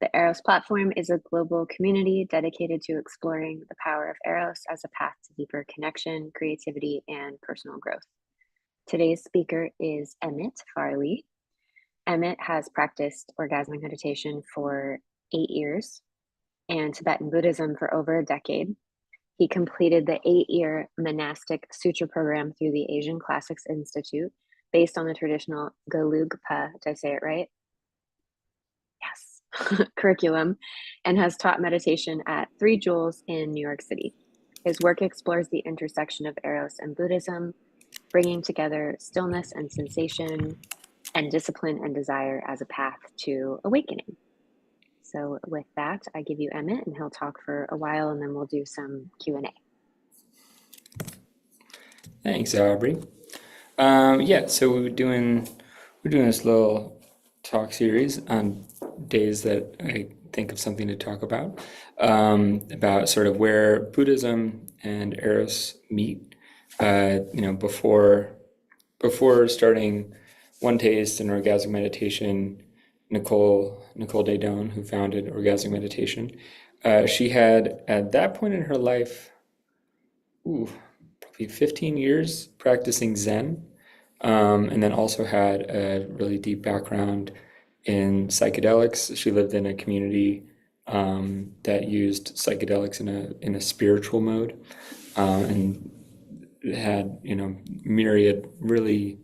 The Eros platform is a global community dedicated to exploring the power of Eros as a path to deeper connection, creativity, and personal growth. Today's speaker is Emmett Farley. Emmett has practiced orgasmic meditation for 8 years and Tibetan Buddhism for over a decade. He completed the 8-year Monastic sutra program through the Asian Classics Institute based on the traditional Gelugpa, did I say it right? Yes, curriculum, and has taught meditation at 3 Jewels in New York City. His work explores the intersection of Eros and Buddhism, bringing together stillness and sensation, and discipline and desire as a path to awakening. So with that, I give you Emmett, and he'll talk for a while, and then we'll do some Q&A. Thanks, Aubrey. So we're doing this little talk series on days that I think of something to talk about sort of where Buddhism and Eros meet. Before starting One Taste and Orgasmic Meditation, Nicole Daedone, who founded Orgasmic Meditation, she had at that point in her life, probably 15 years practicing Zen, and then also had a really deep background in psychedelics. She lived in a community that used psychedelics in a spiritual mode, and had myriad really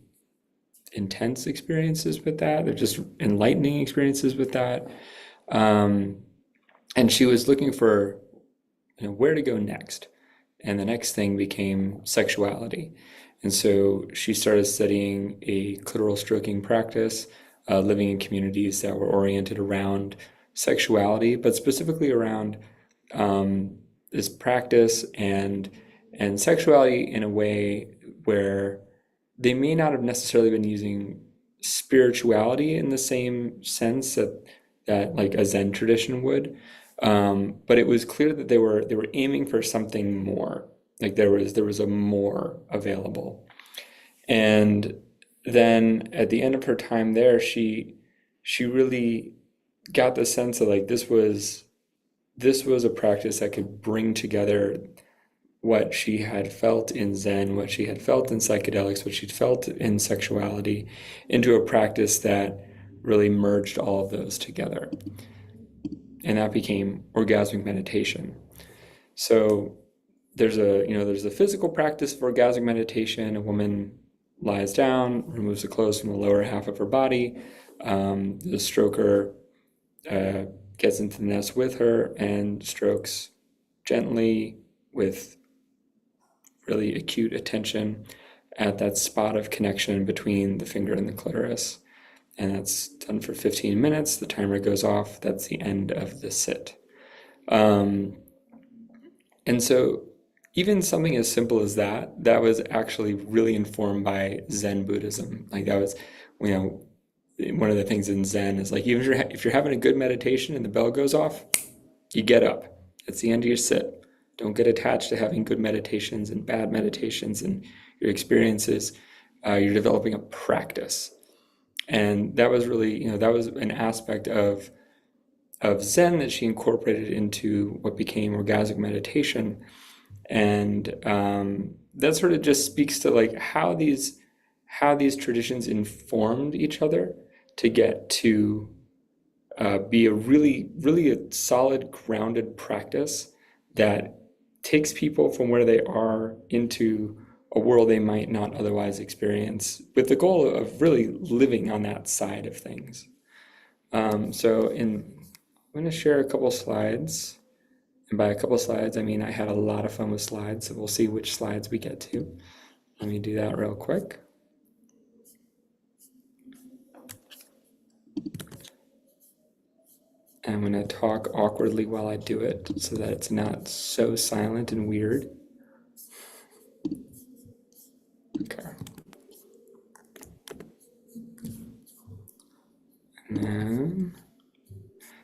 intense experiences with that. They're just enlightening experiences with that, and she was looking for where to go next. And the next thing became sexuality. And so she started studying a clitoral stroking practice, living in communities that were oriented around sexuality, but specifically around this practice and sexuality in a way where they may not have necessarily been using spirituality in the same sense that like a Zen tradition would. But it was clear that they were aiming for something more. Like there was a more available. And then at the end of her time there, she really got the sense that like this was a practice that could bring together what she had felt in Zen, what she had felt in psychedelics, what she'd felt in sexuality, into a practice that really merged all of those together. And that became orgasmic meditation. So there's a physical practice of orgasmic meditation. A woman lies down, removes the clothes from the lower half of her body. The stroker gets into the nest with her and strokes gently with really acute attention at that spot of connection between the finger and the clitoris. And that's done for 15 minutes. The timer goes off. That's the end of the sit. And so even something as simple as that was actually really informed by Zen Buddhism. Like that was, one of the things in Zen is like, even if you're having a good meditation and the bell goes off, you get up. It's the end of your sit. Don't get attached to having good meditations and bad meditations and your experiences. You're developing a practice. And that was really, that was an aspect of Zen that she incorporated into what became orgasmic meditation. And that sort of just speaks to like how these traditions informed each other to get to be a really, really a solid, grounded practice that takes people from where they are into a world they might not otherwise experience, with the goal of really living on that side of things. I'm going to share a couple slides. And by a couple slides, I mean I had a lot of fun with slides, so we'll see which slides we get to. Let me do that real quick. And I'm going to talk awkwardly while I do it so that it's not so silent and weird. Okay.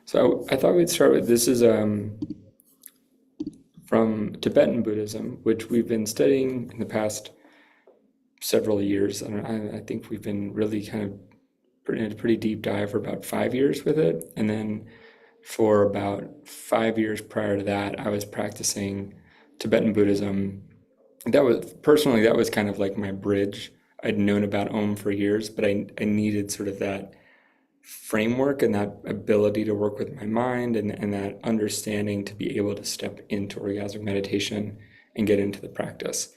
So I thought we'd start with, this is from Tibetan Buddhism, which we've been studying in the past several years. I think we've been really kind of in a pretty deep dive for about 5 years with it. And then for about 5 years prior to that, I was practicing Tibetan Buddhism. That was kind of like my bridge. I'd known about Om for years, but I needed sort of that framework and that ability to work with my mind and that understanding to be able to step into orgasmic meditation and get into the practice.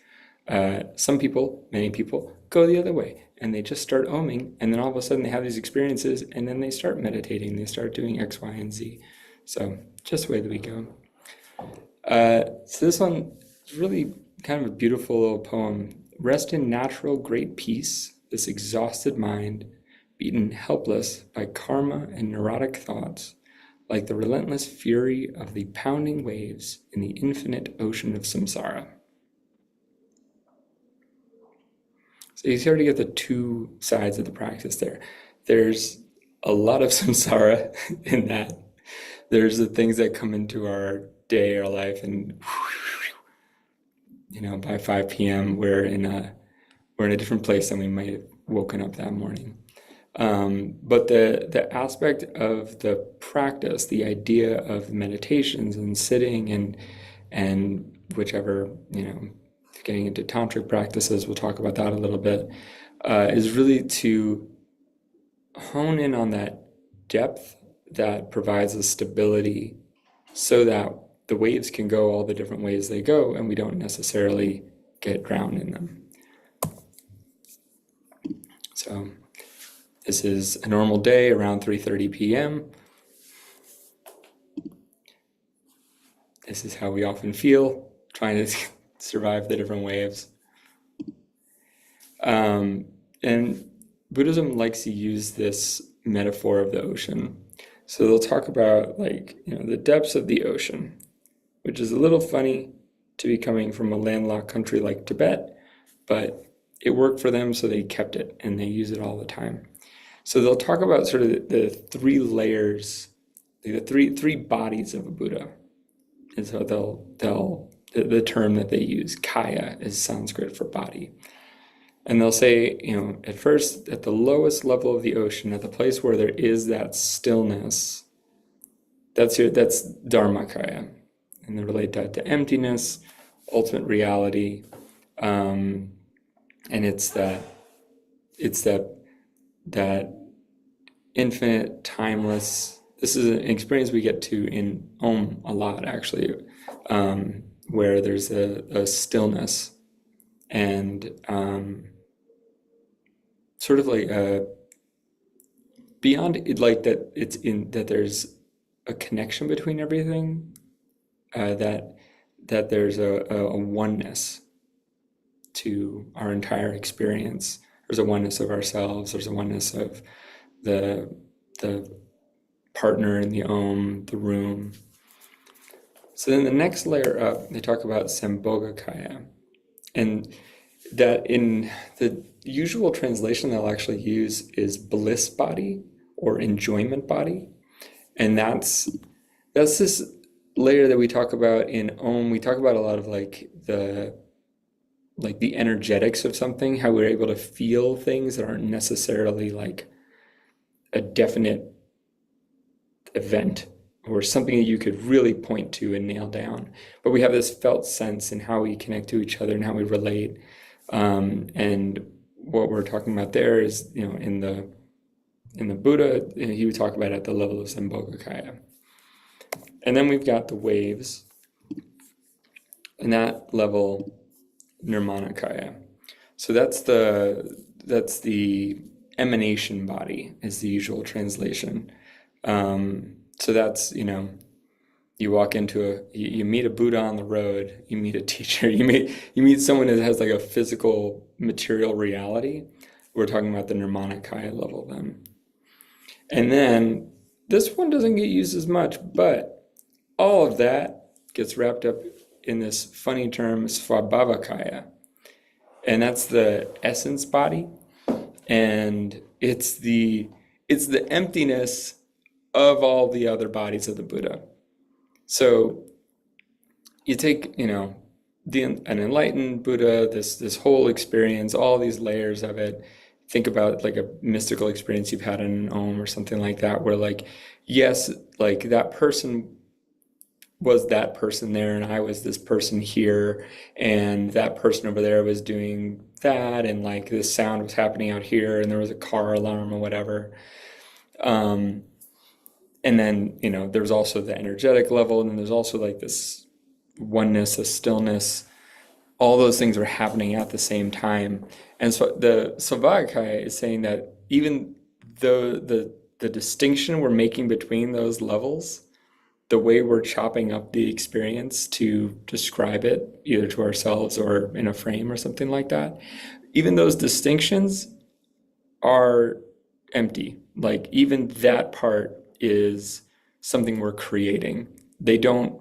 Some people, many people, go the other way and they just start oming, and then all of a sudden they have these experiences, and then they start meditating, they start doing X, Y, and Z. So just the way that we go. So this one is really kind of a beautiful little poem. Rest in natural great peace, this exhausted mind, beaten helpless by karma and neurotic thoughts, like the relentless fury of the pounding waves in the infinite ocean of samsara. So you start to get the two sides of the practice there. There's a lot of samsara in that. There's the things that come into our day, our life, and by 5 p.m. we're in a different place than we might have woken up that morning. But the aspect of the practice, the idea of meditations and sitting and whichever, getting into tantric practices, we'll talk about that a little bit, is really to hone in on that depth that provides a stability so that the waves can go all the different ways they go and we don't necessarily get drowned in them. So this is a normal day around 3:30 p.m. This is how we often feel, trying to survive the different waves. And Buddhism likes to use this metaphor of the ocean. So they'll talk about the depths of the ocean, which is a little funny to be coming from a landlocked country like Tibet, but it worked for them, so they kept it and they use it all the time. So they'll talk about sort of the three layers, the three bodies of a Buddha. And so the term that they use, kaya, is Sanskrit for body. And they'll say, at first, at the lowest level of the ocean, at the place where there is that stillness, that's Dharmakaya. And they relate that to emptiness, ultimate reality, and it's that infinite, timeless. This is an experience we get to in Om a lot, actually, where there's a stillness and sort of like beyond it, like that it's in that there's a connection between everything, that there's a oneness to our entire experience. There's a oneness of ourselves. There's a oneness of the partner in the Om, the room. So then the next layer up, they talk about Sambhogakaya, and that in the usual translation they'll actually use is bliss body or enjoyment body, and that's this layer that we talk about in Om. We talk about a lot of the energetics of something, how we're able to feel things that aren't necessarily like a definite event or something that you could really point to and nail down. But we have this felt sense in how we connect to each other and how we relate. And what we're talking about there is, in the Buddha, he would talk about at the level of Sambhogakaya. And then we've got the waves, and that level, Nirmanakaya. So that's the emanation body is the usual translation. So that's, you walk into you meet a Buddha on the road, you meet a teacher, you meet someone that has like a physical material reality. We're talking about the Nirmanakaya level then. And then this one doesn't get used as much, but all of that gets wrapped up in this funny term, Svabhavakaya. And that's the essence body. And it's the emptiness of all the other bodies of the Buddha. So you take, an enlightened Buddha, this whole experience, all these layers of it, think about like a mystical experience you've had in an Om or something like that, where like, yes, like that person was that person there and I was this person here, and that person over there was doing that, and like this sound was happening out here and there was a car alarm or whatever. Um, and then, there's also the energetic level, and then there's also like this oneness, a stillness. All those things are happening at the same time. And so the Savagakaya is saying that even though the distinction we're making between those levels, the way we're chopping up the experience to describe it, either to ourselves or in a frame or something like that, even those distinctions are empty. Like even that part is something we're creating. They don't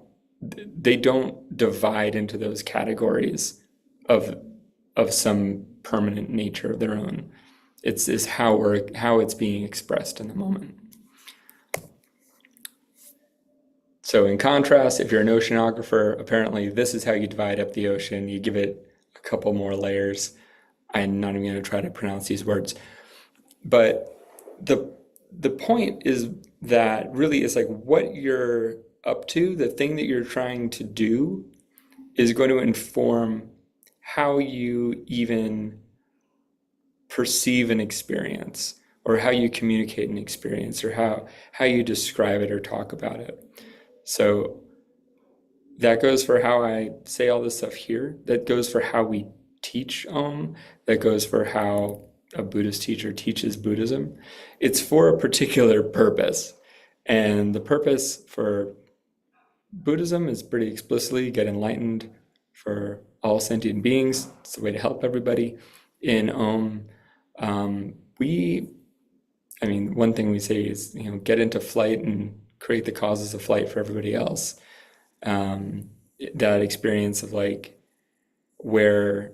divide into those categories of some permanent nature of their own. It's how it's being expressed in the moment. So in contrast, if you're an oceanographer, apparently this is how you divide up the ocean. You give it a couple more layers. I'm not even going to try to pronounce these words. But the point is that really it's like what you're up to, the thing that you're trying to do is going to inform how you even perceive an experience, or how you communicate an experience, or how you describe it or talk about it. So that goes for how I say all this stuff here. That goes for how we teach Om. That goes for how a Buddhist teacher teaches Buddhism. It's for a particular purpose. And the purpose for Buddhism is pretty explicitly get enlightened for all sentient beings. It's a way to help everybody. In Om, one thing we say is, get into flight and create the causes of flight for everybody else. That experience of like where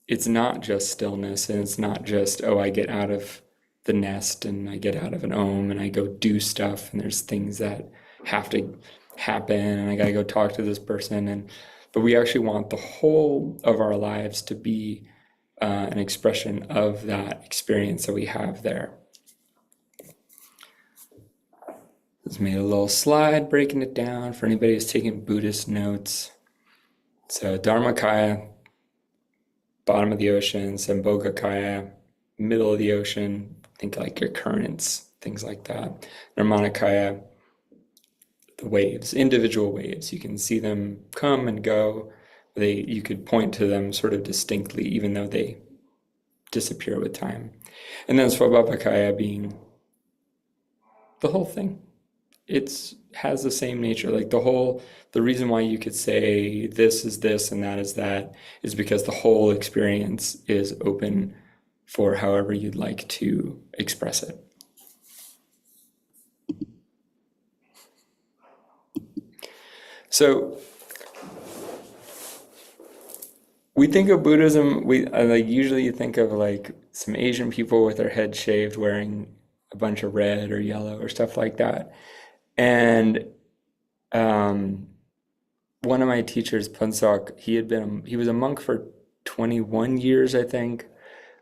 it's not just stillness, and it's not just, oh, I get out of the nest and I get out of an Om and I go do stuff, and there's things that have to happen and I gotta go talk to this person, but we actually want the whole of our lives to be an expression of that experience that we have there. Just made a little slide breaking it down for anybody who's taking Buddhist notes. So Dharmakaya, bottom of the ocean. Sambhogakaya, middle of the ocean. Think like your currents, things like that. Nirmanakaya, the waves, individual waves. You can see them come and go. You could point to them sort of distinctly, even though they disappear with time. And then Svabhavakaya being the whole thing. It has the same nature. Like the reason why you could say this is this and that is that is because the whole experience is open for however you'd like to express it. So we think of Buddhism, usually you think of like some Asian people with their head shaved wearing a bunch of red or yellow or stuff like that. And one of my teachers, Punsok, he was a monk for 21 years, I think.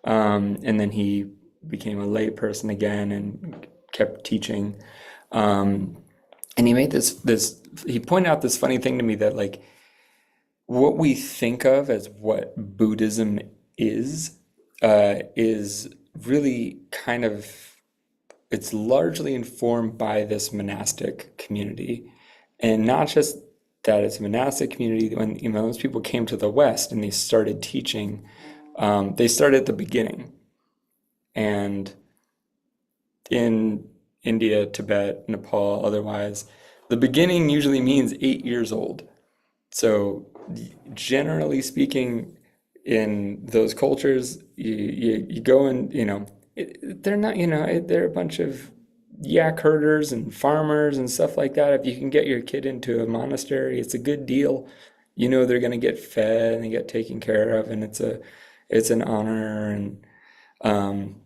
And then he became a lay person again and kept teaching. And he made he pointed out this funny thing to me that like what we think of as what Buddhism is really kind of, it's largely informed by this monastic community. And not just that it's a monastic community. When those people came to the West and they started teaching, they started at the beginning. And in India, Tibet, Nepal, otherwise, the beginning usually means 8 years old. So generally speaking, in those cultures, you go and, they're not, they're a bunch of yak herders and farmers and stuff like that. If you can get your kid into a monastery, it's a good deal. They're going to get fed and they get taken care of, and it's an honor. And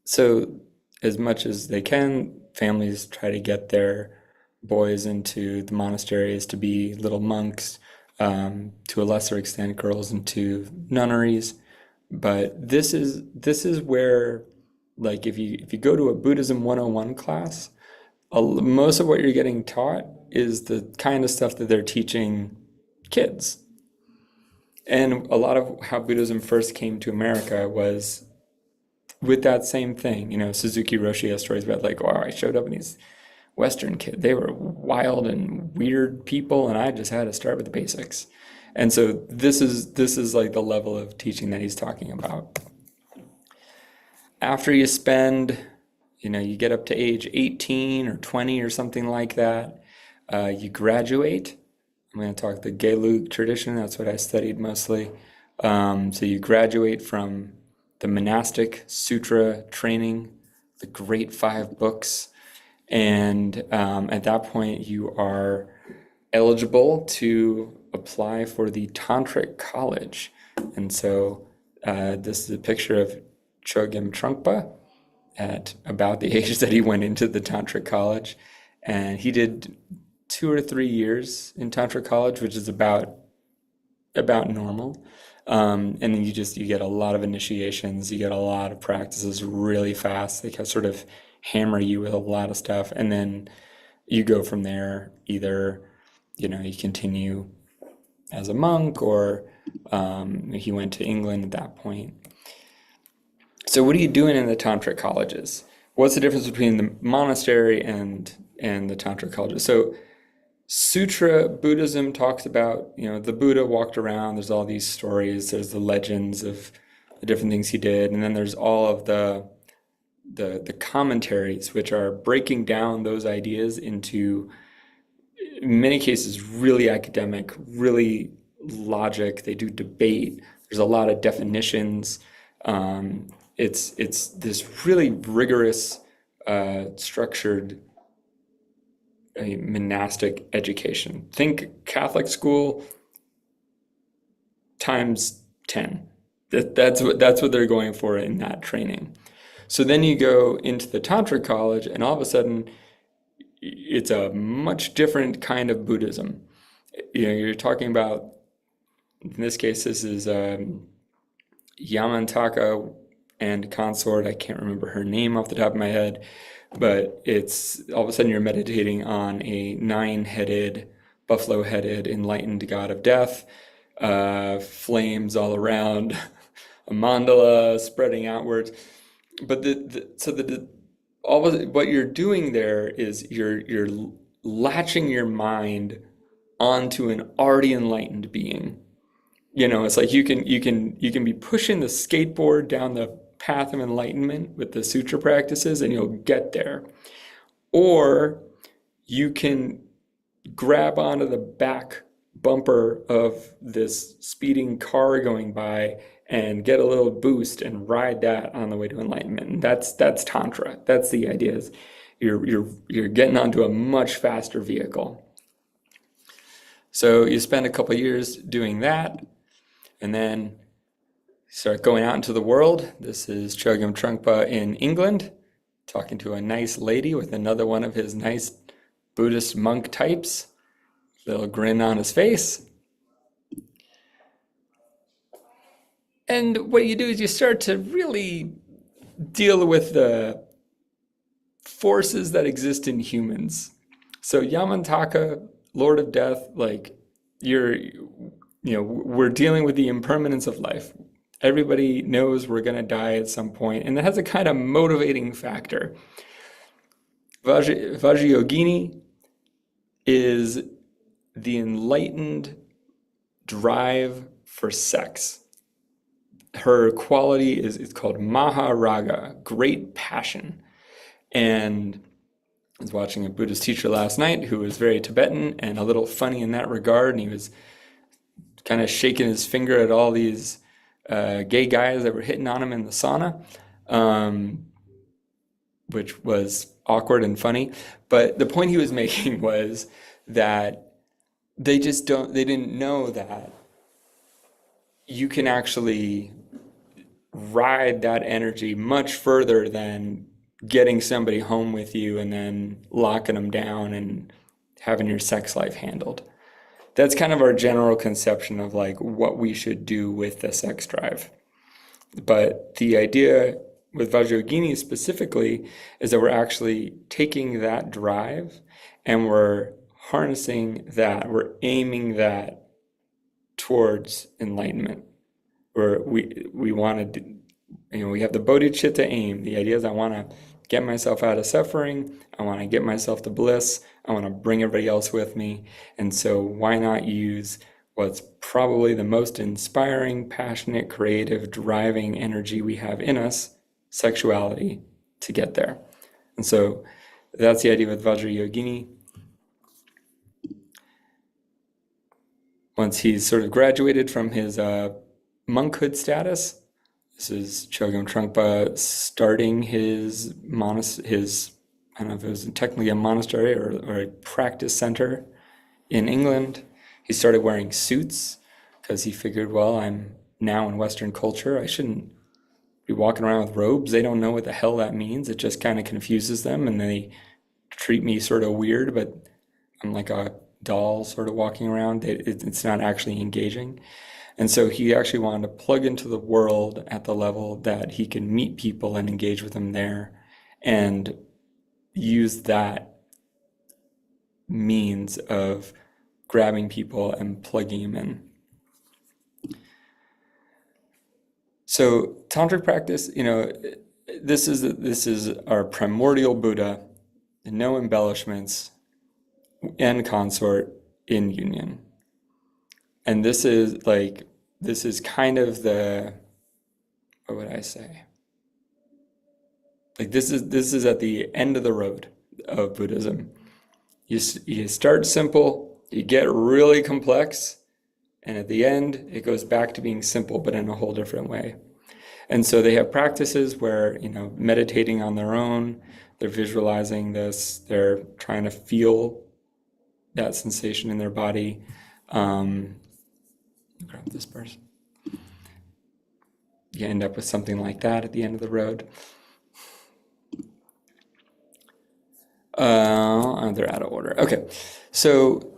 so as much as they can, families try to get their boys into the monasteries to be little monks, to a lesser extent, girls into nunneries. But this is where, like, if you go to a Buddhism 101 class, most of what you're getting taught is the kind of stuff that they're teaching kids. And a lot of how Buddhism first came to America was with that same thing. Suzuki Roshi has stories about, like, wow, I showed up and these Western kid, they were wild and weird people, and I just had to start with the basics. And so this is like the level of teaching that he's talking about. After you spend, you get up to age 18 or 20 or something like that, you graduate. I'm going to talk the Gelug tradition. That's what I studied mostly. So you graduate from the monastic sutra training, the great 5 books. And at that point, you are eligible to apply for the Tantric college. And so this is a picture of Chogyam Trungpa at about the age that he went into the Tantric college. And he did 2 or 3 years in Tantric college, which is about normal. And then you get a lot of initiations, you get a lot of practices really fast. They can sort of hammer you with a lot of stuff. And then you go from there. Either, you continue as a monk, or he went to England at that point. So what are you doing in the Tantric colleges? What's the difference between the monastery and the Tantric colleges? So Sutra Buddhism talks about, the Buddha walked around, there's all these stories, there's the legends of the different things he did, and then there's all of the commentaries, which are breaking down those ideas into, in many cases, really academic, really logic. They do debate. There's a lot of definitions. It's this really rigorous, structured monastic education. Think Catholic school times 10. That's what they're going for in that training. So then you go into the Tantric college, and all of a sudden, it's a much different kind of Buddhism. You're talking about, in this case, this is Yamantaka and consort. I can't remember her name off the top of my head, but it's all of a sudden you're meditating on a 9-headed, buffalo-headed, enlightened god of death, flames all around, a mandala spreading outwards. But what you're doing there is you're latching your mind onto an already enlightened being. It's like you can be pushing the skateboard down the path of enlightenment with the sutra practices, and you'll get there. Or you can grab onto the back bumper of this speeding car going by and get a little boost and ride that on the way to enlightenment. And that's Tantra. That's the idea, is you're getting onto a much faster vehicle. So you spend a couple years doing that, and then start going out into the world. This is Chogyam Trungpa in England, talking to a nice lady with another one of his nice Buddhist monk types. Little grin on his face. And what you do is you start to really deal with the forces that exist in humans. So Yamantaka, Lord of Death, like we're dealing with the impermanence of life. Everybody knows we're going to die at some point, and that has a kind of motivating factor. Vajrayogini is the enlightened drive for sex. Her quality it's called Maharaga, great passion. And I was watching a Buddhist teacher last night who was very Tibetan and a little funny in that regard, and he was kind of shaking his finger at all these gay guys that were hitting on him in the sauna, which was awkward and funny. But the point he was making was that they didn't know that you can actually ride that energy much further than getting somebody home with you and then locking them down and having your sex life handled. That's kind of our general conception of like what we should do with the sex drive. But the idea with Vajrayogini specifically is that we're actually taking that drive and we're harnessing that, we're aiming that towards enlightenment. Where we want to, we have the bodhicitta aim. The idea is I want to get myself out of suffering. I want to get myself to bliss. I want to bring everybody else with me. And so why not use what's probably the most inspiring, passionate, creative, driving energy we have in us, sexuality, to get there. And so that's the idea with Vajrayogini. Once he's sort of graduated from his monkhood status, this is Chogyam Trungpa starting his I don't know if it was technically a monastery or a practice center in England. He started wearing suits because he figured, well, I'm now in Western culture. I shouldn't be walking around with robes. They don't know what the hell that means. It just kind of confuses them and they treat me sort of weird, but I'm like a doll sort of walking around. It's not actually engaging. And so he actually wanted to plug into the world at the level that he can meet people and engage with them there and use that means of grabbing people and plugging them in. So tantric practice, this is our primordial Buddha, no embellishments, and consort in union. And this is kind of what would I say? Like this is at the end of the road of Buddhism. You start simple, you get really complex, and at the end, it goes back to being simple, but in a whole different way. And so they have practices where, meditating on their own, they're visualizing this, they're trying to feel that sensation in their body. Grab this person. You end up with something like that at the end of the road. They're out of order. Okay, so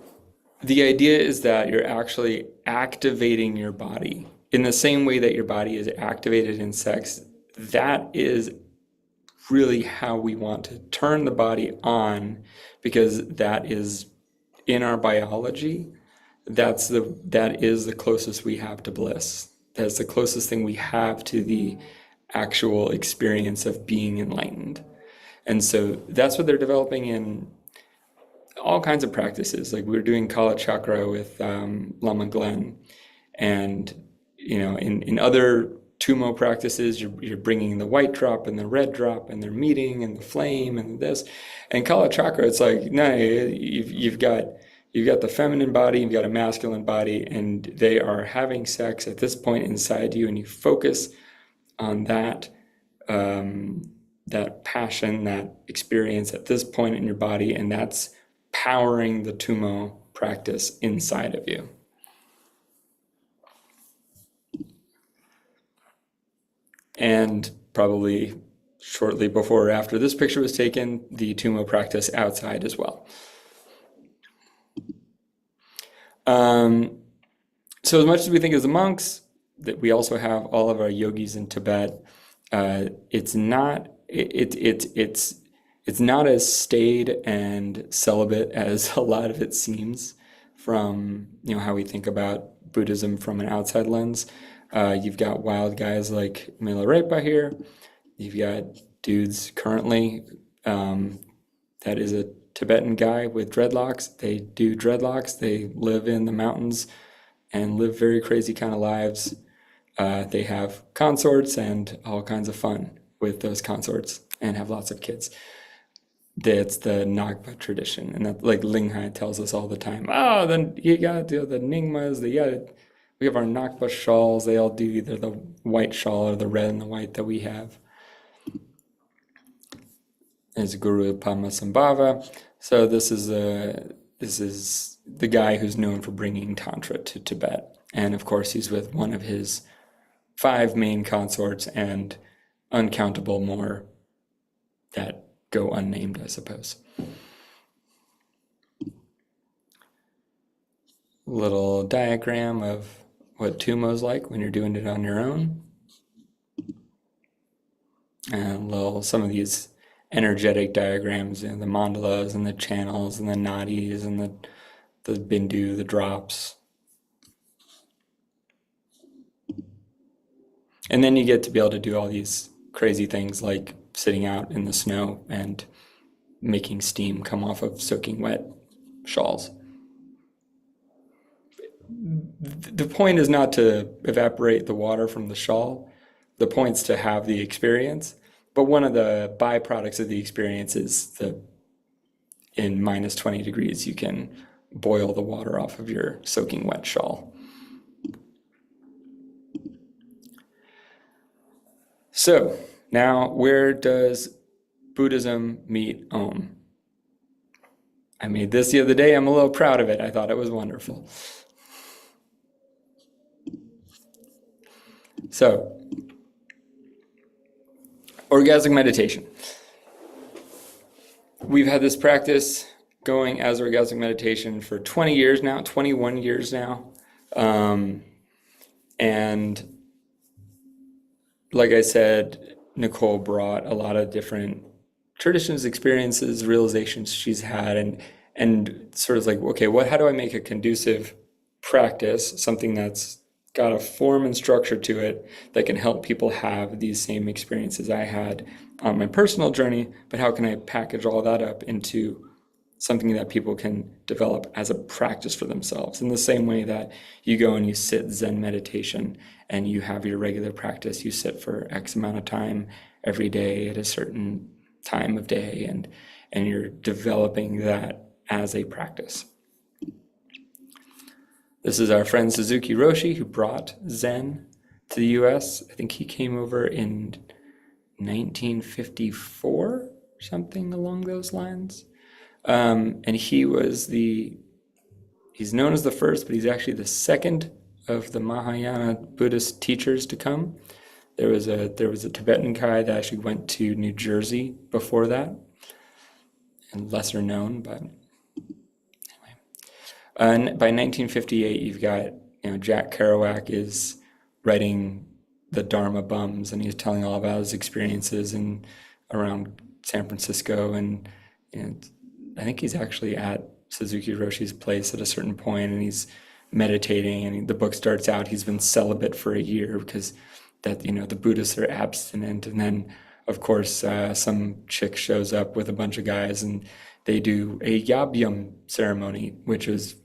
the idea is that you're actually activating your body in the same way that your body is activated in sex. That is really how we want to turn the body on, because that is in our biology. That is the closest we have to bliss. That's the closest thing we have to the actual experience of being enlightened. And so that's what they're developing in all kinds of practices. Like we were doing Kala Chakra with Lama Glenn, and in other Tumo practices, you're bringing the white drop and the red drop, and they're meeting, and the flame, and this. And Kala Chakra, it's like, no, you've got the feminine body, you've got a masculine body, and they are having sex at this point inside you, and you focus on that passion, that experience at this point in your body, and that's powering the Tumo practice inside of you. And probably shortly before or after this picture was taken, the Tumo practice outside as well. So as much as we think as the monks, that we also have all of our yogis in Tibet. It's not as staid and celibate as a lot of it seems from how we think about Buddhism from an outside lens. You've got wild guys like Milarepa here. You've got dudes currently that is a Tibetan guy with dreadlocks. They do dreadlocks. They live in the mountains and live very crazy kind of lives. They have consorts and all kinds of fun with those consorts and have lots of kids. That's the Nagpa tradition, and that, like Linghai tells us all the time. Then you got the Nyingmas. We have our Nagpa shawls. They all do either the white shawl or the red and the white that we have. Is Guru Padmasambhava. So this is the guy who's known for bringing Tantra to Tibet. And of course, he's with one of his 5 main consorts and uncountable more that go unnamed, I suppose. Little diagram of what Tumo's like when you're doing it on your own. and some of these energetic diagrams, the mandalas and the channels and the nadis and the bindu, the drops. And then you get to be able to do all these crazy things like sitting out in the snow and making steam come off of soaking wet shawls. The point is not to evaporate the water from the shawl. The point's to have the experience. But one of the byproducts of the experience is in minus 20 degrees, you can boil the water off of your soaking wet shawl. So now, where does Buddhism meet Om? I made this the other day. I'm a little proud of it. I thought it was wonderful. So, orgasmic meditation. We've had this practice going as orgasmic meditation for 20 years now, 21 years now. And like I said, Nicole brought a lot of different traditions, experiences, realizations she's had, and sort of like, okay, how do I make a conducive practice, something that's got a form and structure to it that can help people have these same experiences I had on my personal journey, but how can I package all that up into something that people can develop as a practice for themselves, in the same way that you go and you sit Zen meditation and you have your regular practice. You sit for X amount of time every day at a certain time of day, and you're developing that as a practice. This is our friend Suzuki Roshi, who brought Zen to the US. I think he came over in 1954, something along those lines. And he's known as the first, but he's actually the second of the Mahayana Buddhist teachers to come. There was a Tibetan guy that actually went to New Jersey before that, and lesser known, but anyway. And by 1958, you've got, Jack Kerouac is writing the Dharma Bums, and he's telling all about his experiences around San Francisco, and I think he's actually at Suzuki Roshi's place at a certain point, and he's meditating, and the book starts out, he's been celibate for a year because the Buddhists are abstinent, and then of course some chick shows up with a bunch of guys, and they do a yabyum ceremony, which is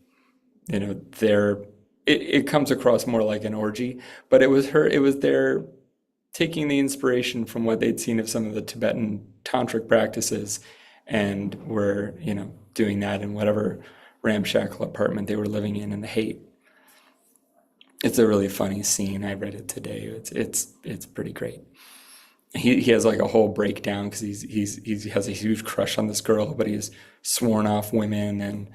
it comes across more like an orgy, but it was their taking the inspiration from what they'd seen of some of the Tibetan Tantric practices, and were doing that in whatever ramshackle apartment they were living in the Haight. It's a really funny scene. I read it today. It's pretty great. He has like a whole breakdown because he has a huge crush on this girl, but he's sworn off women, and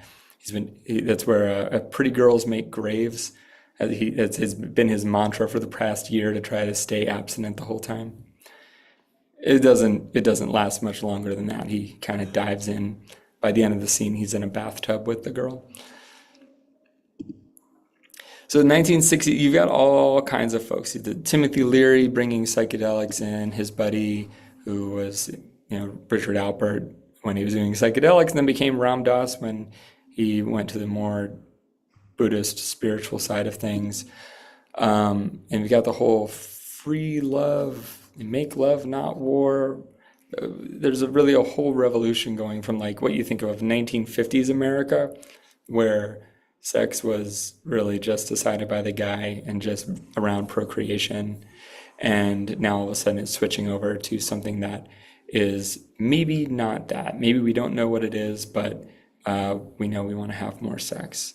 that's where pretty girls make graves. It's been his mantra for the past year to try to stay abstinent the whole time. It doesn't last much longer than that. He kind of dives in. By the end of the scene, he's in a bathtub with the girl. So in 1960, you've got all kinds of folks. You did Timothy Leary bringing psychedelics in, his buddy who was, Richard Alpert when he was doing psychedelics, and then became Ram Dass when he went to the more Buddhist spiritual side of things. And we got the whole free love, make love, not war. There's really a whole revolution going from like what you think of 1950s America, where sex was really just decided by the guy and just around procreation. And now all of a sudden it's switching over to something that is maybe not that. Maybe we don't know what it is, but we know we want to have more sex.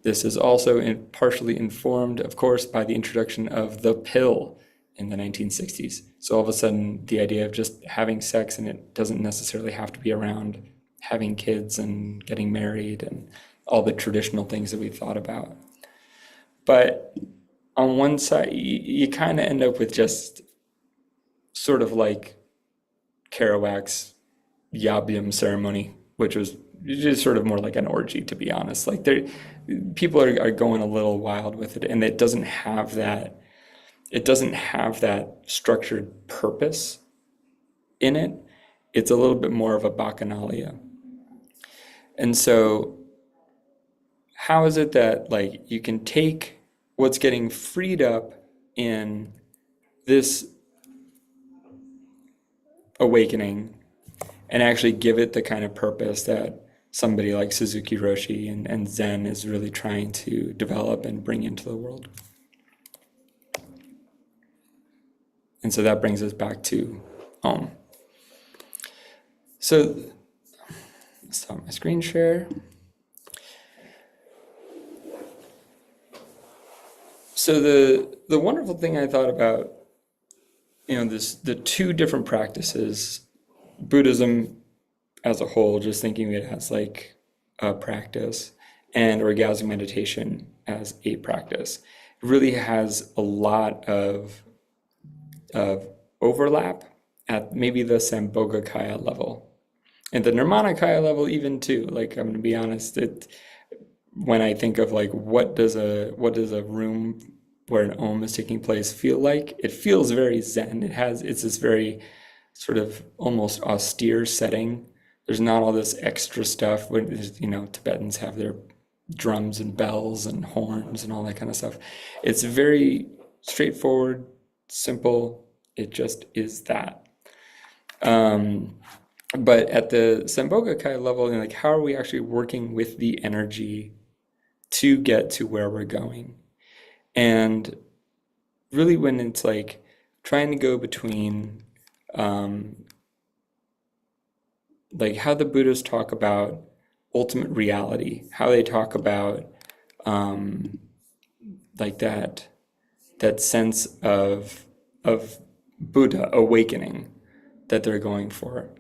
This is also partially informed, of course, by the introduction of the pill in the 1960s. So all of a sudden, the idea of just having sex, and it doesn't necessarily have to be around having kids and getting married and all the traditional things that we thought about. But on one side, you kind of end up with just sort of like Kerouac's yabyum ceremony, which was just sort of more like an orgy, to be honest. Like people are going a little wild with it, and it doesn't have that structured purpose in it, it's a little bit more of a bacchanalia. And so how is it that like you can take what's getting freed up in this awakening and actually give it the kind of purpose that somebody like Suzuki Roshi and Zen is really trying to develop and bring into the world? And so that brings us back to Om. So stop my screen share. So the wonderful thing I thought about, the two different practices, Buddhism as a whole, just thinking of it as like a practice, and orgasmic meditation as a practice, really has a lot of overlap at maybe the Sambhogakaya level. And the Nirmanakaya level even too. Like, I'm going to be honest, when I think of like what does a room where an Om is taking place feel like, it feels very Zen. It's this very sort of almost austere setting. There's not all this extra stuff when, Tibetans have their drums and bells and horns and all that kind of stuff. It's very straightforward, simple. It just is that. But at the Sambhogakaya level, like, how are we actually working with the energy to get to where we're going? And really, when it's like trying to go between like how the Buddhists talk about ultimate reality, how they talk about like that sense of Buddha awakening that they're going for.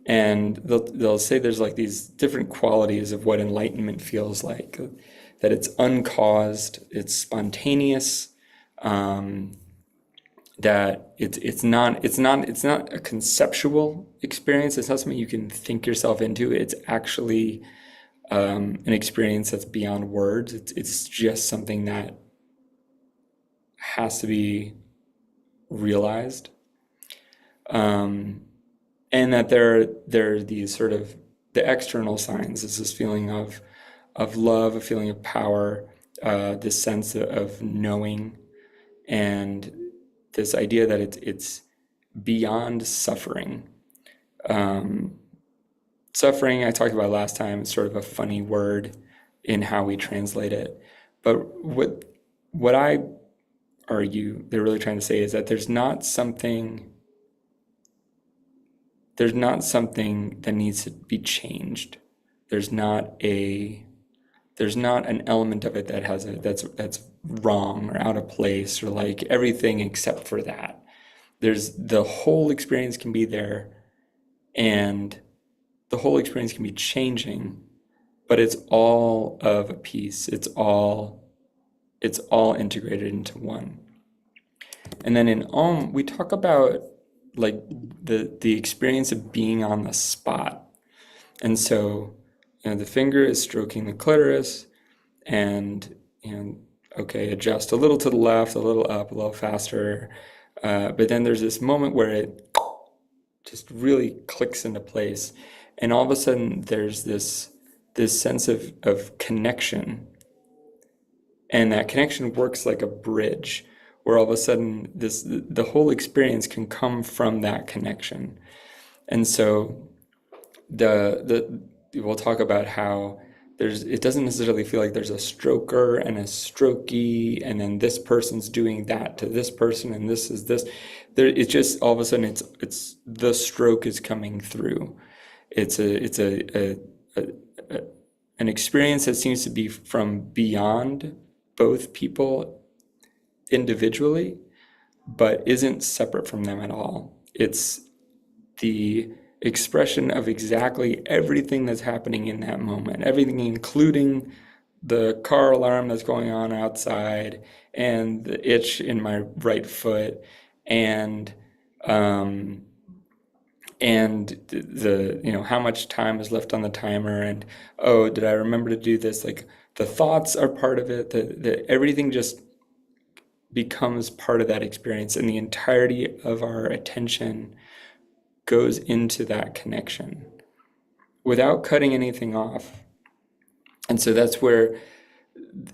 And they'll say there's like these different qualities of what enlightenment feels like, that it's uncaused, it's spontaneous, that it's not a conceptual experience. It's not something you can think yourself into. It's actually an experience that's beyond words. It's just something that has to be realized. And that there are these sort of the external signs. It's this feeling of love, a feeling of power, this sense of knowing, and this idea that it's beyond suffering. Suffering, I talked about last time, is sort of a funny word in how we translate it. But what I argue they're really trying to say is that there's not something that needs to be changed. There's not an element of it that's wrong or out of place, or like everything except for that. The whole experience can be there, and the whole experience can be changing, but it's all of a piece. It's all integrated into one. And then in Om, we talk about like the experience of being on the spot. And so, the finger is stroking the clitoris, and okay, adjust a little to the left, a little up, a little faster. But then there's this moment where it just really clicks into place, and all of a sudden there's this sense of connection, and that connection works like a bridge, where all of a sudden the whole experience can come from that connection. And so we'll talk about how it doesn't necessarily feel like there's a stroker and a strokee, and then this person's doing that to this person, and this is this. It's just all of a sudden it's the stroke is coming through. It's an experience that seems to be from beyond both people individually, but isn't separate from them at all. It's the expression of exactly everything that's happening in that moment, everything including the car alarm that's going on outside, and the itch in my right foot, and the how much time is left on the timer, and oh, did I remember to do this? Like, the thoughts are part of it. Everything just becomes part of that experience, and the entirety of our attention goes into that connection without cutting anything off. And so that's where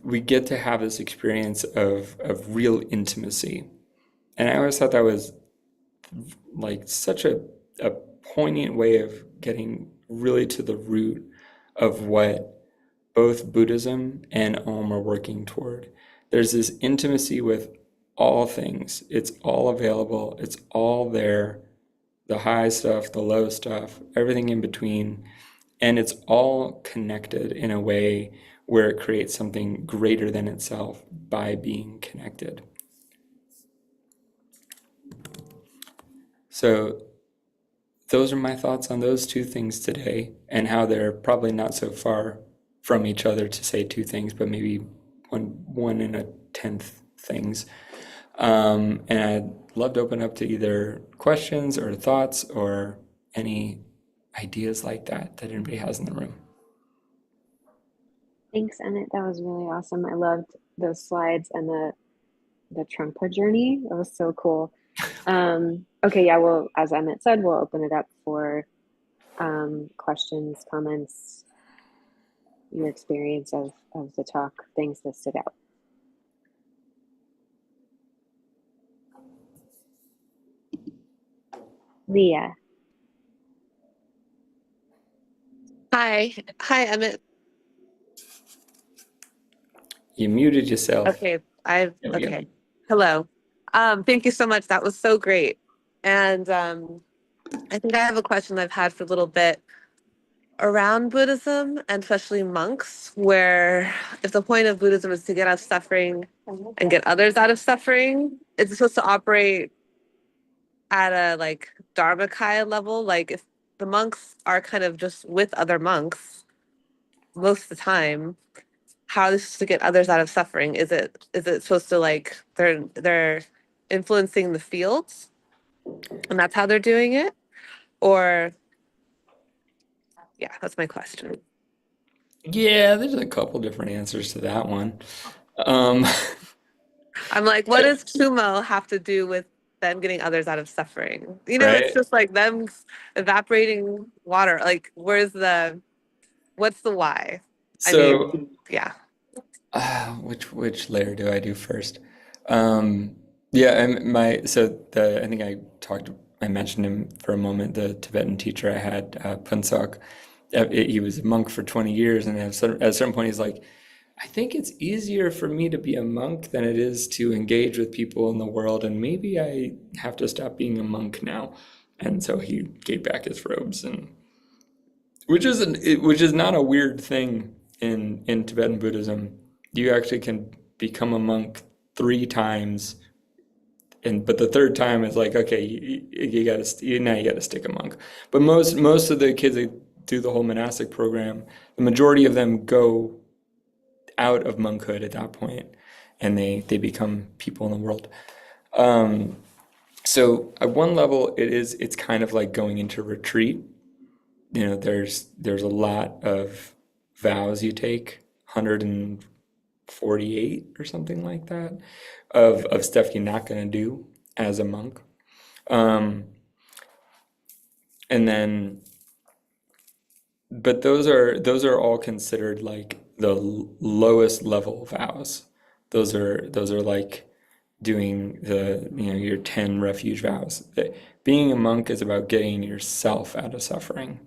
we get to have this experience of real intimacy. And I always thought that was like such a poignant way of getting really to the root of what both Buddhism and Om are working toward. There's this intimacy with all things. It's all available. It's all there. The high stuff, the low stuff, everything in between. And it's all connected in a way where it creates something greater than itself by being connected. So those are my thoughts on those two things today, and how they're probably not so far from each other to say two things, but maybe one and a tenth things. And I'd love to open up to either questions or thoughts or any ideas like that anybody has in the room. Thanks, Emmett. That was really awesome. I loved those slides and the Trungpa journey. That was so cool. Okay, yeah, well, as Emmett said, we'll open it up for questions, comments, your experience of the talk, things that stood out. Leah. Hi, Emmett. You muted yourself. Okay, There we go. okay. Hello. Thank you so much. That was so great. And I think I have a question I've had for a little bit around Buddhism, and especially monks, where if the point of Buddhism is to get out of suffering and get others out of suffering, it's supposed to operate at a like Dharmakaya level. Like if the monks are kind of just with other monks most of the time, how this is to get others out of suffering? Is it supposed to like they're influencing the fields and that's how they're doing it? Or yeah, that's my question. Yeah, there's a couple different answers to that one. Um, I'm like, what does Kumo have to do with them getting others out of suffering? You know, it's right? just like them evaporating water. Like, what's the why? I So, mean, yeah. which layer do I do first? Yeah, I think I mentioned him for a moment. The Tibetan teacher I had, Punsak, he was a monk for 20 years, and at a certain point, he's like, I think it's easier for me to be a monk than it is to engage with people in the world, and maybe I have to stop being a monk now. And so he gave back his robes, and which is not a weird thing in Tibetan Buddhism. You actually can become a monk 3 times, but the third time is like, okay, you gotta stick a monk. But most of the kids that do the whole monastic program, the majority of them go out of monkhood at that point, and they become people in the world. So at one level, it's kind of like going into retreat. There's a lot of vows you take, 148 or something like that, of stuff you're not going to do as a monk. And then, but those are all considered like the lowest level vows. Those are like doing your 10 refuge vows. Being a monk is about getting yourself out of suffering.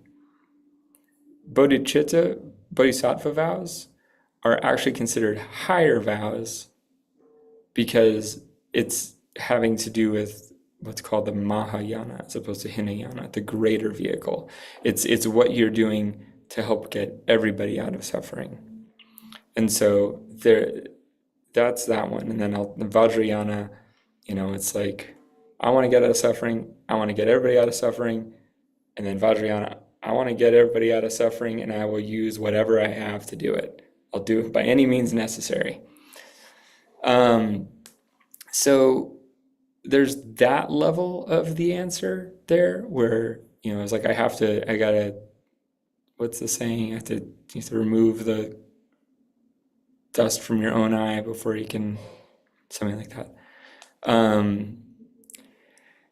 Bodhisattva vows are actually considered higher vows because it's having to do with what's called the Mahayana as opposed to Hinayana, the greater vehicle. It's what you're doing to help get everybody out of suffering. And so that's that one. And then the Vajrayana, it's like, I want to get out of suffering. I want to get everybody out of suffering. And then Vajrayana, I want to get everybody out of suffering, and I will use whatever I have to do it. I'll do it by any means necessary. So there's that level of the answer there where, it's like what's the saying? You have to remove the dust from your own eye before you can, something like that.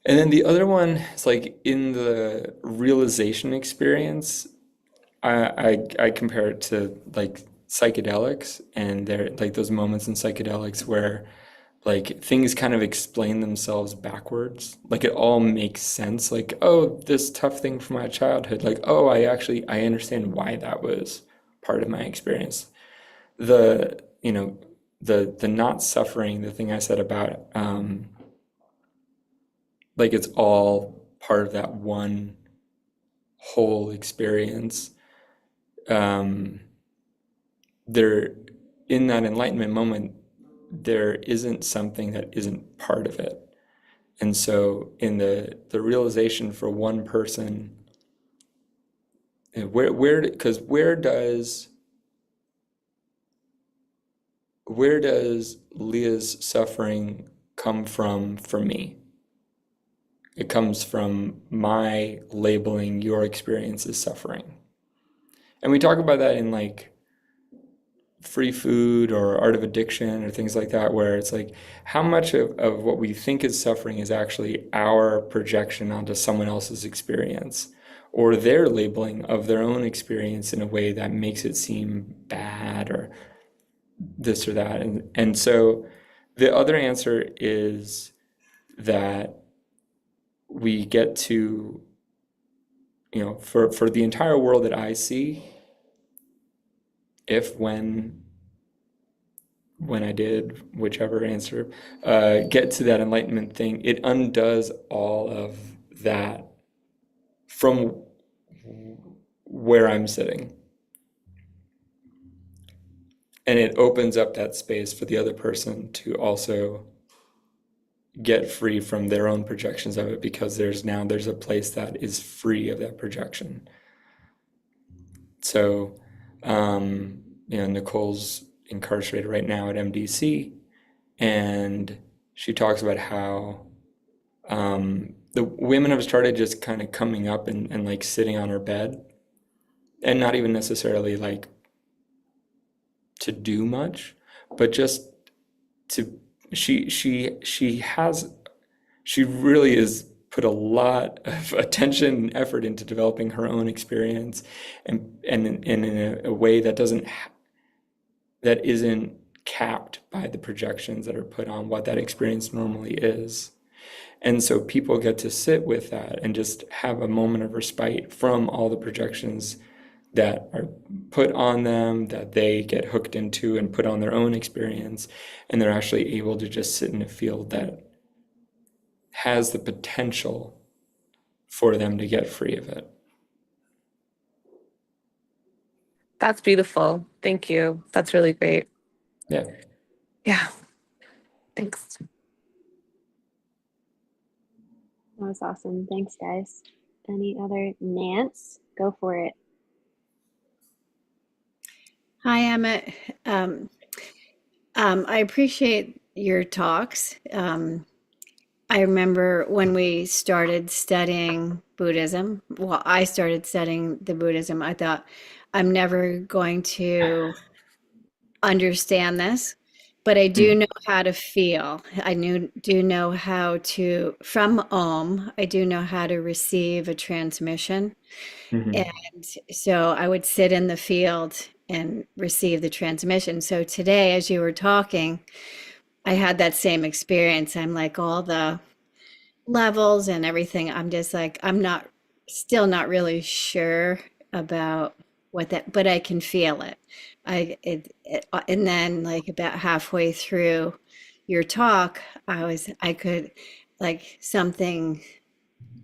And then the other one is like in the realization experience, I compare it to like psychedelics, and there like those moments in psychedelics where like things kind of explain themselves backwards. Like it all makes sense. Like, oh, this tough thing from my childhood. Like, oh, I understand why that was part of my experience. The not suffering, the thing I said about like it's all part of that one whole experience. Um, there in that enlightenment moment, there isn't something that isn't part of it. And so in the realization for one person, where because where does Leah's suffering come from for me? It comes from my labeling your experience as suffering. And we talk about that in like free food or art of addiction or things like that, where it's like how much of what we think is suffering is actually our projection onto someone else's experience or their labeling of their own experience in a way that makes it seem bad or this or that. And so the other answer is that we get to, for the entire world that I see, if when I did, whichever answer, get to that enlightenment thing, it undoes all of that from where I'm sitting. And it opens up that space for the other person to also get free from their own projections of it because there's a place that is free of that projection. So, Nicole's incarcerated right now at MDC, and she talks about how the women have started just kind of coming up and like sitting on her bed, and not even necessarily like to do much, but just to she really is put a lot of attention and effort into developing her own experience and in a way that isn't capped by the projections that are put on what that experience normally is. And so people get to sit with that and just have a moment of respite from all the projections that are put on them, that they get hooked into and put on their own experience. And they're actually able to just sit in a field that has the potential for them to get free of it. That's beautiful. Thank you. That's really great. Yeah. Yeah. Thanks. That was awesome. Thanks, guys. Any other Nance? Go for it. Hi, Emmett. I appreciate your talks. I remember when we started studying Buddhism. Well, I started studying the Buddhism. I thought, I'm never going to understand this, but I do Mm. know how to feel. Do know how to, from Om, I do know how to receive a transmission. Mhm. And so I would sit in the field and receive the transmission. So today, as you were talking, I had that same experience. I'm like all the levels and everything. I'm just like, still not really sure about what that, but I can feel it. And then like about halfway through your talk, I could like something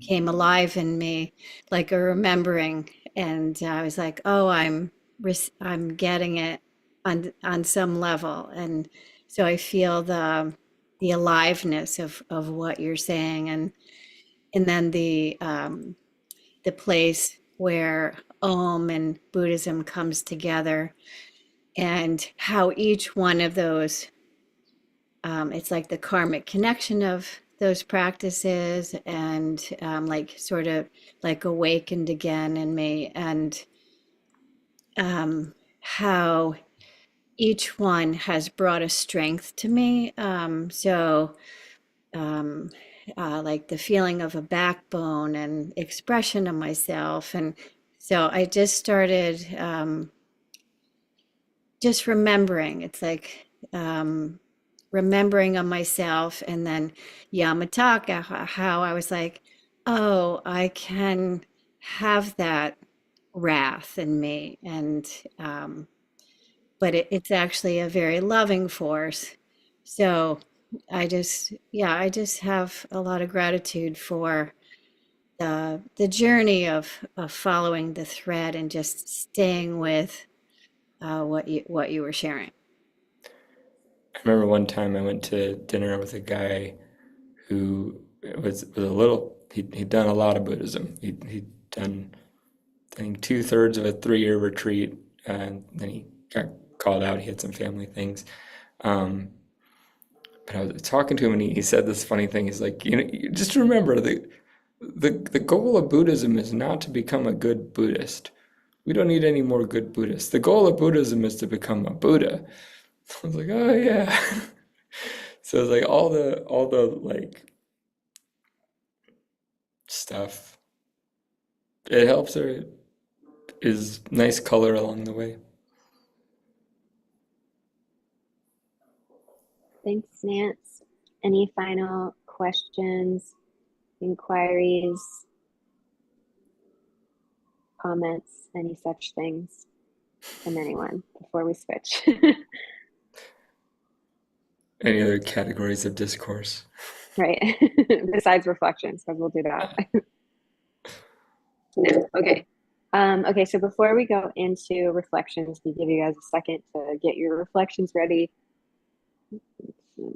came alive in me, like a remembering, and I was like, "Oh, I'm getting it on some level," and so I feel the aliveness of what you're saying, and then the place where Om and Buddhism comes together, and how each one of those it's like the karmic connection of those practices and like sort of like awakened again in me and how each one has brought a strength to me. So like the feeling of a backbone and expression of myself. And so I just started just remembering. It's like remembering of myself, and then yamataka, how I was like, oh, I can have that wrath in me, and but it's actually a very loving force. So I just have a lot of gratitude for the journey of following the thread and just staying with what you were sharing. I remember one time I went to dinner with a guy who was a little, he'd done a lot of Buddhism. He'd done, I think, 2/3 of a 3-year retreat, and then he got called out. He had some family things. But I was talking to him, and he said this funny thing. He's like, just remember, the goal of Buddhism is not to become a good Buddhist. We don't need any more good Buddhists. The goal of Buddhism is to become a Buddha. I was like, oh yeah. So it's like all the like stuff. It helps, or is nice color along the way. Thanks, Nance. Any final questions, inquiries, comments, any such things from anyone before we switch? Any other categories of discourse? Right. Besides reflections, because we'll do that. No. Okay. Okay, so before we go into reflections, we give you guys a second to get your reflections ready.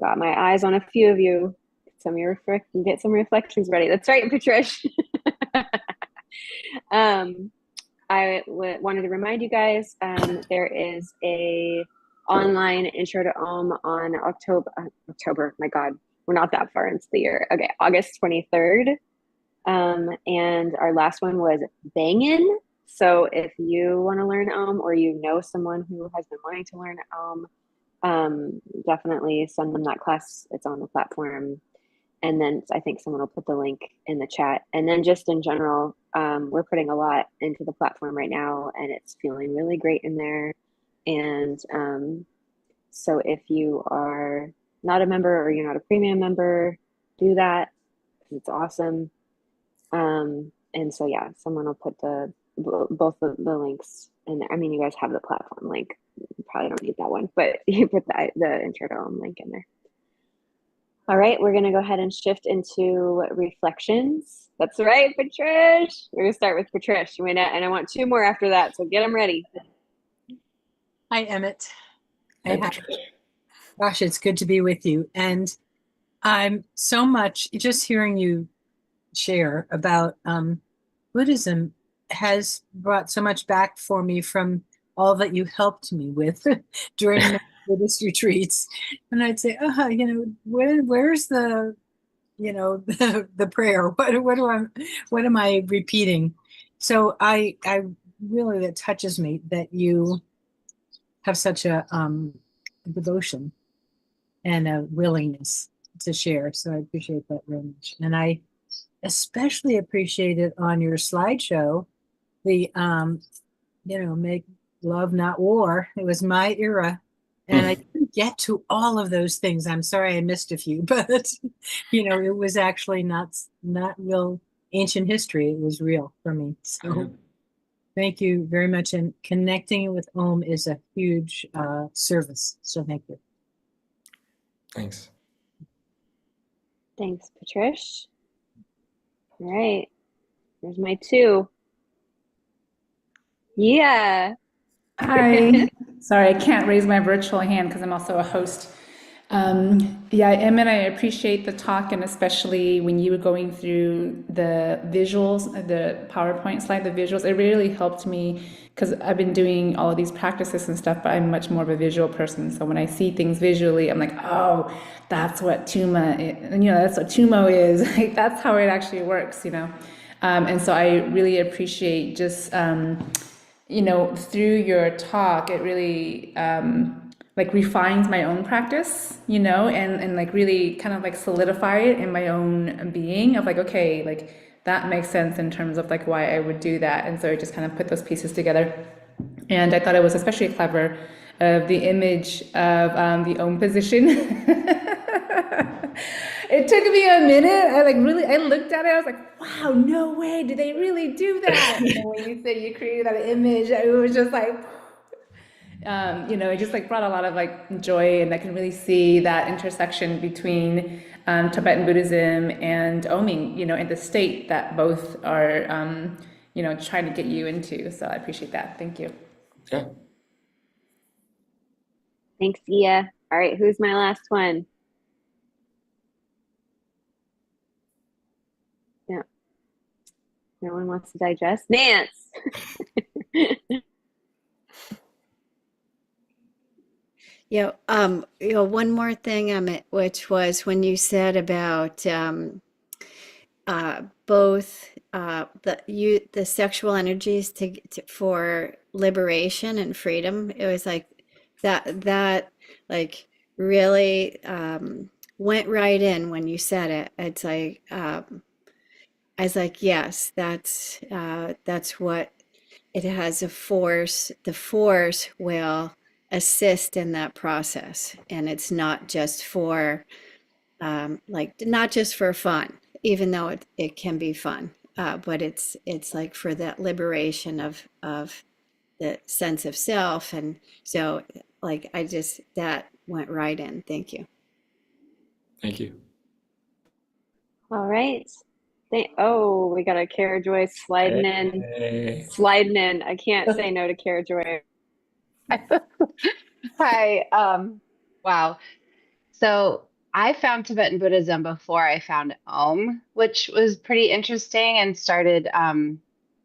Got my eyes on a few of you. Get some reflections ready. That's right, Patric. Wanted to remind you guys, there is a online intro to Om on October. My God, we're not that far into the year. Okay, August 23rd. And our last one was Bangin'. So if you want to learn Om, or you know someone who has been wanting to learn Om, definitely send them that class. It's on the platform. And then I think someone will put the link in the chat. And then just in general, we're putting a lot into the platform right now, and it's feeling really great in there. And so if you are not a member, or you're not a premium member, do that. It's awesome. And so, yeah, someone will put both the links in there. I mean, you guys have the platform link. You probably don't need that one, but you put the intro to Om link in there. All right, we're going to go ahead and shift into reflections. That's right, Patric. We're going to start with Patric. And I want 2 more after that, so get them ready. Hi, Emmett. Hi, Patric. Gosh, it's good to be with you. And I'm so much just hearing you share about Buddhism has brought so much back for me from all that you helped me with during my Buddhist retreats. And I'd say, where's the, the prayer? What am I repeating? So I really, that touches me that you have such a devotion and a willingness to share. So I appreciate that very much. And I especially appreciated on your slideshow the make love not war. It was my era, and I didn't get to all of those things. I'm sorry I missed a few, but it was actually not real ancient history. It was real for me. So thank you very much. And connecting with Om is a huge service. So thank you. Thanks. Thanks, Patric. All right, here's my 2. Yeah. Hi. Sorry, I can't raise my virtual hand because I'm also a host. Emmett, I appreciate the talk, and especially when you were going through the visuals, the PowerPoint slide, the visuals, it really helped me because I've been doing all of these practices and stuff, but I'm much more of a visual person. So when I see things visually, I'm like, oh, that's what Tuma is, that's what Tumo is. Like, that's how it actually works, And so I really appreciate just, through your talk, it really like refined my own practice, you know, and like really kind of like solidify it in my own being of like, okay, like that makes sense in terms of like why I would do that. And so I just kind of put those pieces together. And I thought it was especially clever of the image of the Om position. It took me a minute. I looked at it. I was like, wow, no way. Did they really do that? You know, when you say you created that image, it was just like, you know, it just like brought a lot of like joy, and I can really see that intersection between Tibetan Buddhism and Oming, you know, and the state that both are, you know, trying to get you into. So I appreciate that. Thank you. Yeah. Thanks, Leah. All right, who's my last one? Yeah. No one wants to digest? Nance. Yeah, one more thing, which was when you said about both the sexual energies for liberation and freedom. It was like that like really went right in when you said it. It's like I was like, yes, that's what it has a force. The force will assist in that process, and it's not just for like not just for fun, even though it can be fun, but it's like for that liberation of the sense of self. And so like I just that went right in. Thank you. Thank you. All right. Oh, we got a Kara Joy sliding in. Hey. Sliding in. I can't say no to Kara Joy. Hi. Wow. So I found Tibetan Buddhism before I found Om, which was pretty interesting and started,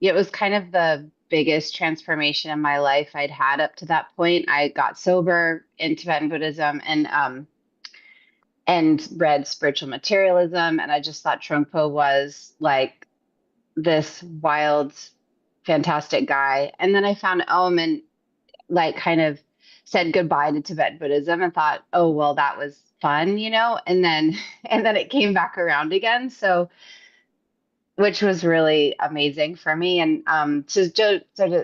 it was kind of the biggest transformation in my life I'd had up to that point. I got sober in Tibetan Buddhism and read spiritual materialism, and I just thought Trungpa was like this wild, fantastic guy. And then I found Om and like kind of said goodbye to Tibetan Buddhism and thought, oh, well, that was fun, you know, and then and then it came back around again. So which was really amazing for me. And to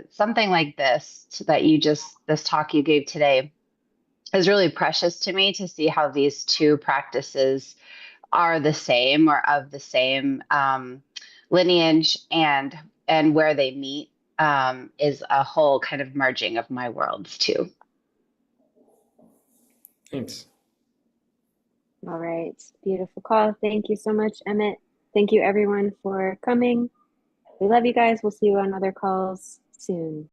something like that you just this talk you gave today is really precious to me, to see how these two practices are the same or of the same lineage, and where they meet is a whole kind of merging of my worlds too. Thanks. All right. Beautiful call. Thank you so much, Emmett. Thank you, everyone, for coming. We love you guys. We'll see you on other calls soon.